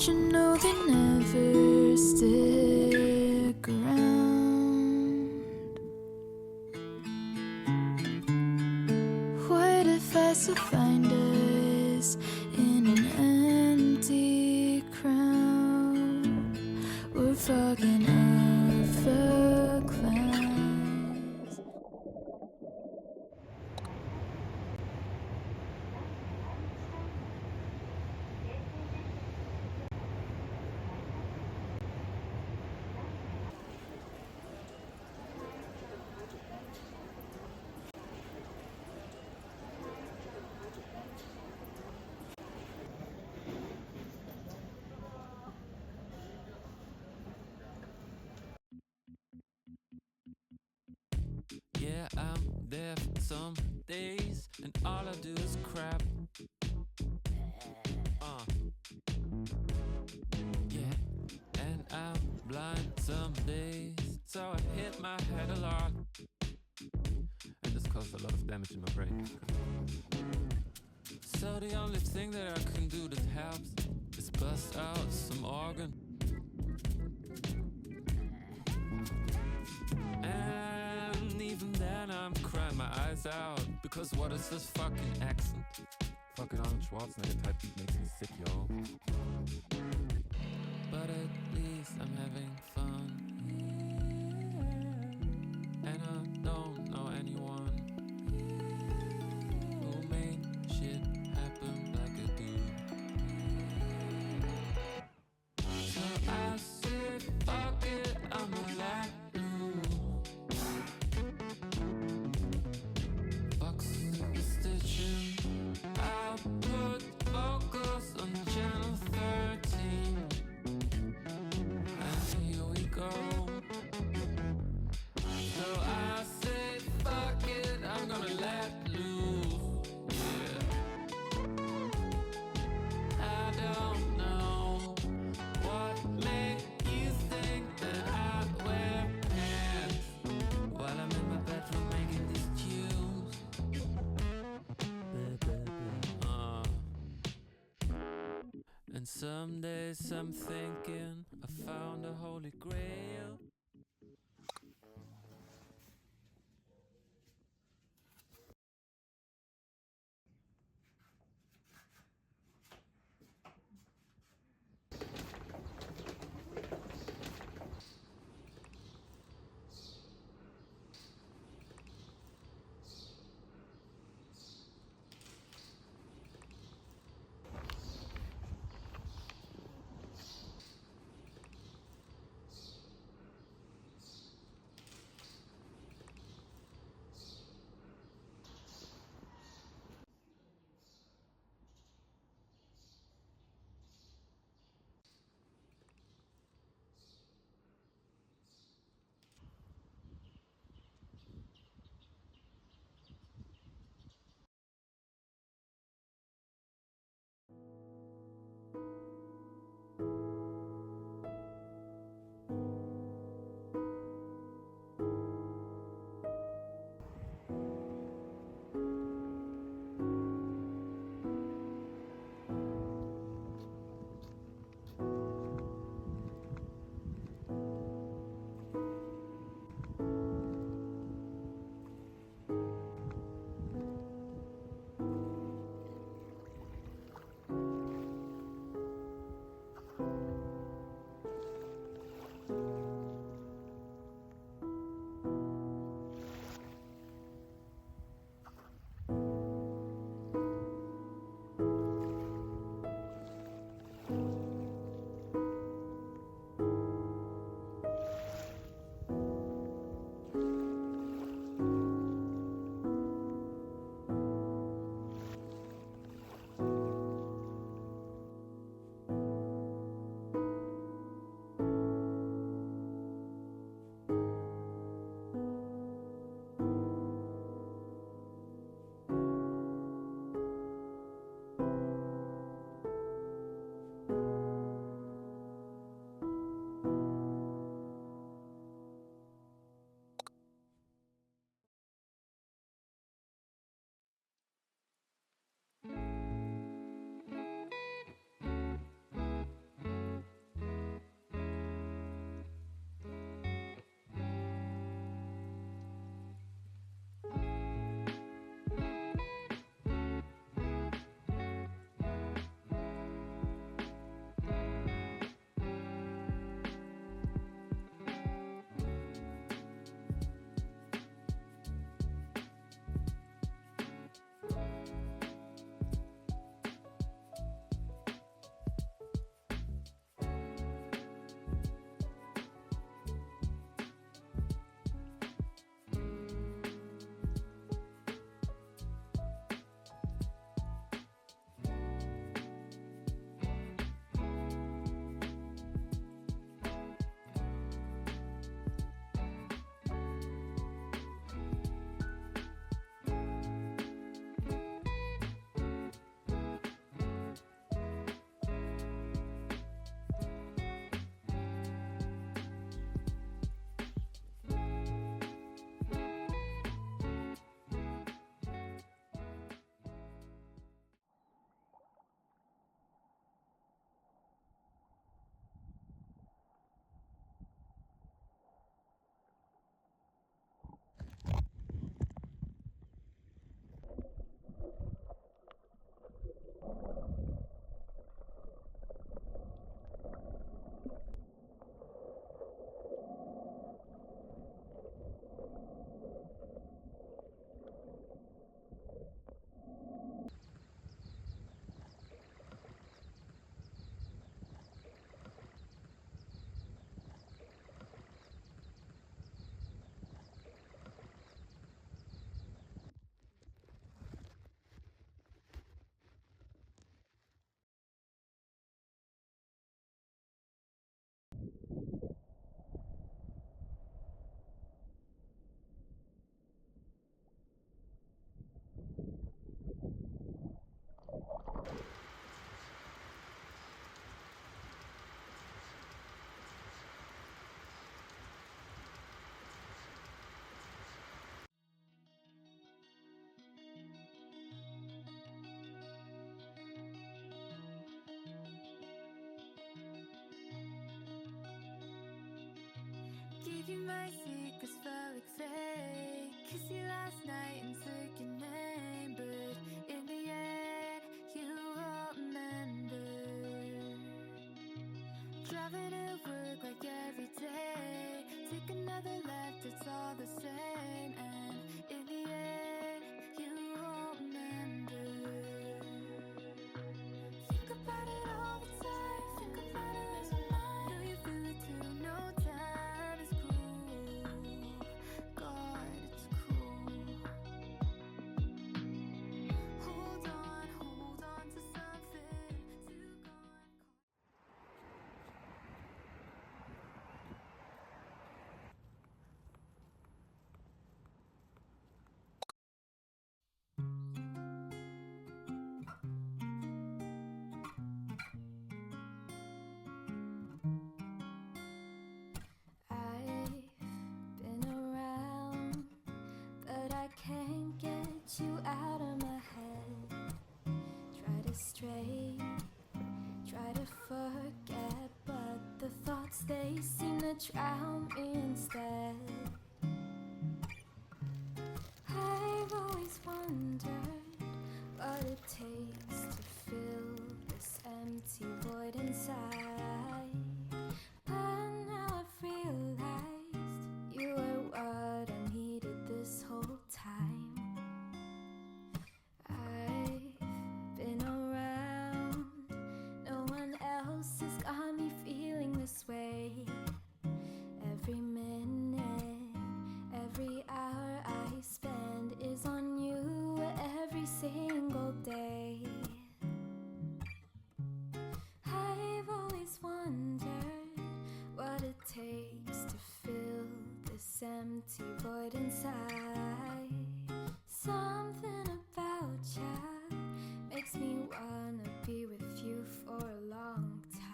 but you know they never stick around. What if I still find us in an empty crowd? We're fucking off a cloud. Yeah, I'm there for some days, and all I do is crap. Yeah, and I'm blind some days, so I hit my head a lot, and this caused a lot of damage in my brain. So the only thing that I can do that helps is bust out some organ. And even then I'm crying my eyes out, because what is this fucking accent? Fucking Arnold Schwarzenegger type beat makes me sick, yo. But at least I'm having fun, and I don't know anyone who made shit happen like I do. So I said, fuck it, I'ma let loose. Fuck superstition, I'll put focus on channel 13. And here we go. So I say, fuck it, I'm gonna let loose. Yeah. I don't know what made you think that I'd wear pants while I'm in my bedroom making these tunes. And some days I'm thinking I found a holy grail. Gave you my secrets, felt like fake. Kissed you last night and took your name, but in the end, you won't remember. Driving to work like every day. Take another left, it's all the same, and in the end, you won't remember. Think about it all the time. Think about it, lose my mind. Know you feel it too. No time is cruel. God, it's cruel. Hold on to something to go and call. I've been around, but I can't get you out of my head. Try to stray, try to forget, but the thoughts they seem to drown me instead. I've always wondered what it takes to fill this empty void inside. But now I've realized you were what I needed this whole time. I've been around, no one else has got me feeling this way. Every minute, every hour I spend is on you every single day. I've always wondered what it takes to fill this empty void inside. Something about you makes me wanna be with you for a long time.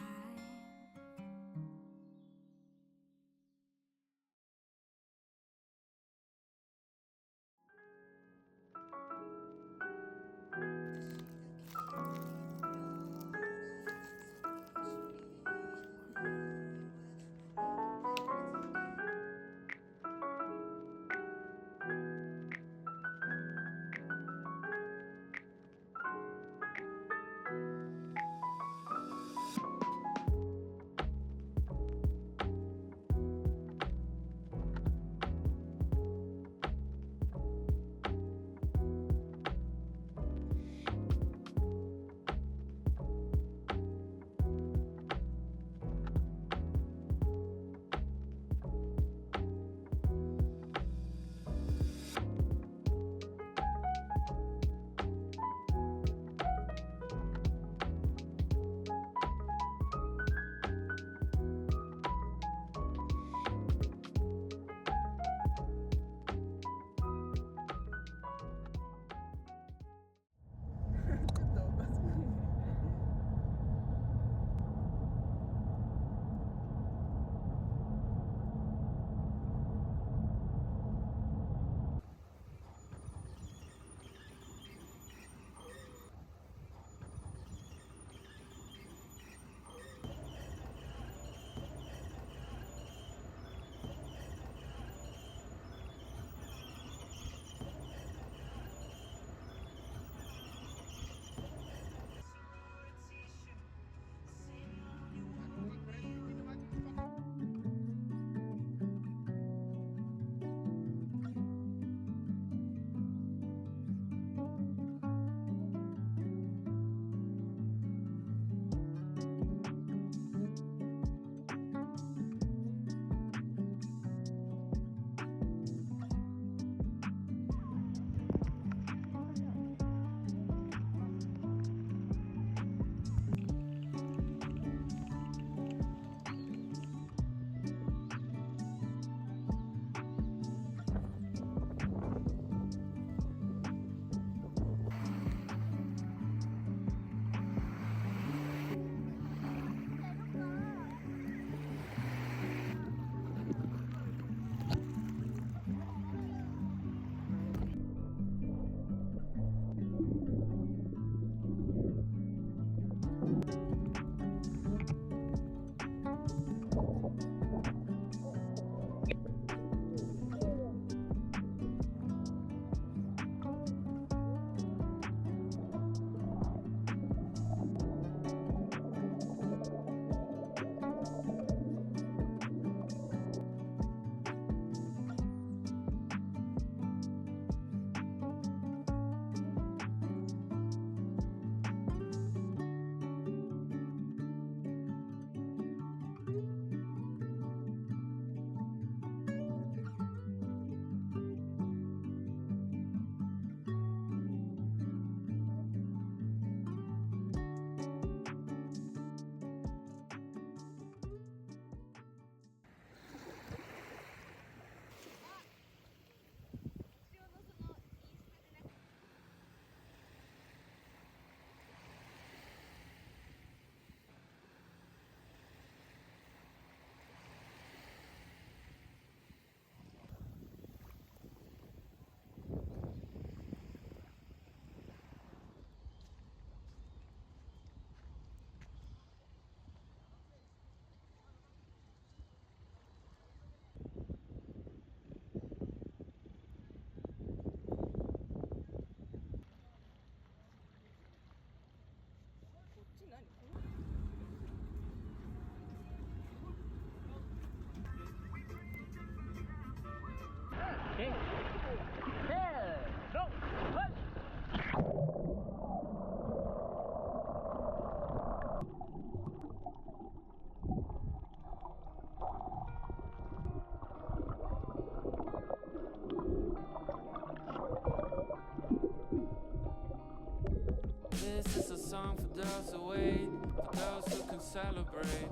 celebrate.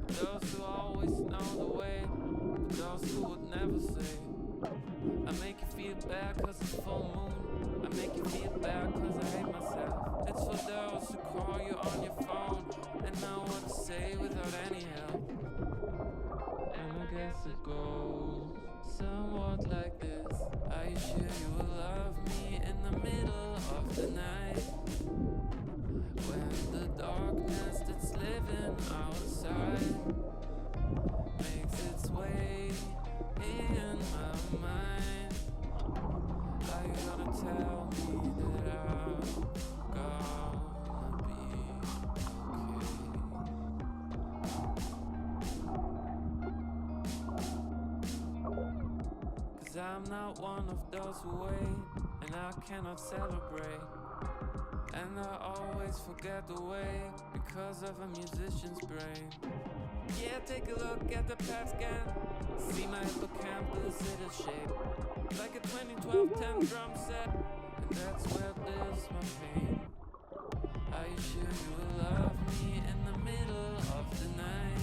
Those who always know the way, those who would never say. I make you feel bad cause it's full moon. I make you feel bad cause I hate myself. It's for those who call you on your phone and know what to say without any help. And I guess it goes somewhat like this. Are you sure you will love me in the middle of the night? When the darkness that's living outside makes its way in my mind. Are you gonna tell me that I'm gonna be okay? 'Cause I'm not one of those who wait, and I cannot celebrate. And I always forget the way because of a musician's brain. Yeah, take a look at the PET scan. See my hippocampus in a shape like a 2012 10 drum set. And that's where lives my pain. Are you sure you will love me in the middle of the night?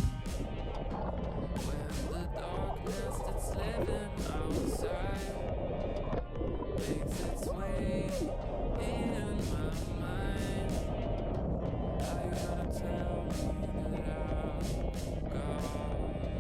When the darkness that's living outside makes its way in my mind. Are you gonna tell me that I'm gonna be okay?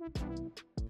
Thank you.